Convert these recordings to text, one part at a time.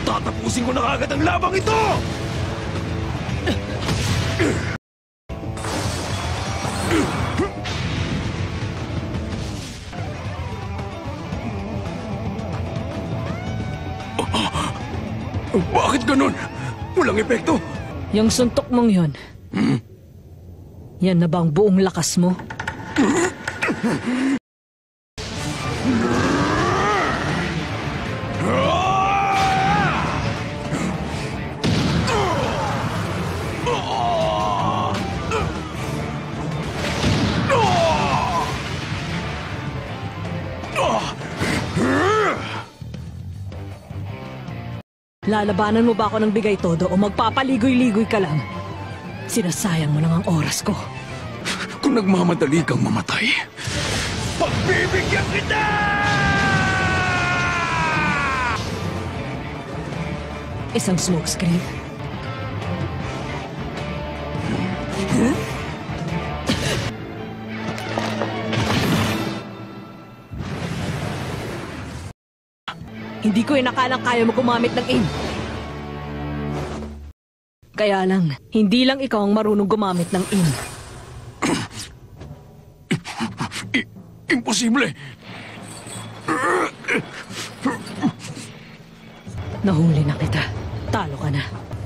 Tatapusin ko na agad ang labang ito! Bakit ganun? Walang epekto. Yung suntok mong yun, yan na ba ang buong lakas mo? Lalabanan mo ba ako ng bigay todo o magpapaligoy-ligoy ka lang? Sinasayang mo lang ang oras ko. Kung nagmamadali kang mamatay, pagbibigyan kita! Isang smokescreen. Hindi ko inakalang kaya mo gumamit ng aim. Kaya lang, hindi lang ikaw ang marunong gumamit ng aim. Imposible! Nahuli na kita. Talo ka na.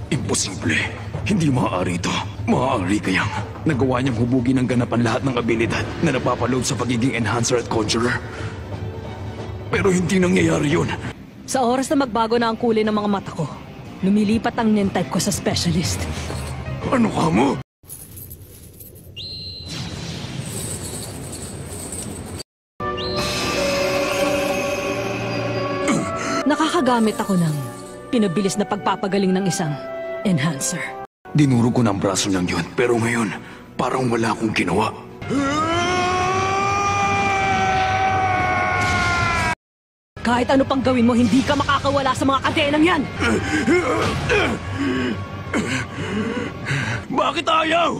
Imposible. Hindi maaari ito. Maaari kayang nagawa niyang hubugin ng ganapan lahat ng abilidad na napapaload sa pagiging enhancer at conjurer. Pero hindi nangyayari yun. Sa oras na magbago na ang kulay ng mga mata ko, lumilipat ang nintype ko sa specialist. Ano ka mo? Nakakagamit ako ng pinabilis na pagpapagaling ng isang enhancer. Dinuro ko ng braso lang yun, pero ngayon, parang wala akong ginawa. Kahit ano pang gawin mo, hindi ka makakawala sa mga kadenang yan! Bakit ayaw?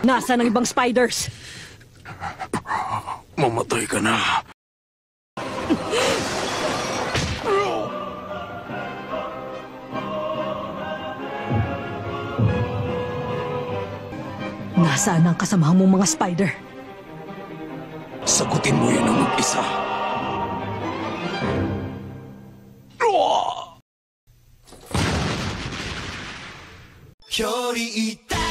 Nasaan ang ibang spiders? Mamatay ka na. Nasaan ang kasamahan mong mga spider? Sagutin mo yun ang mag-isa. Yori ita!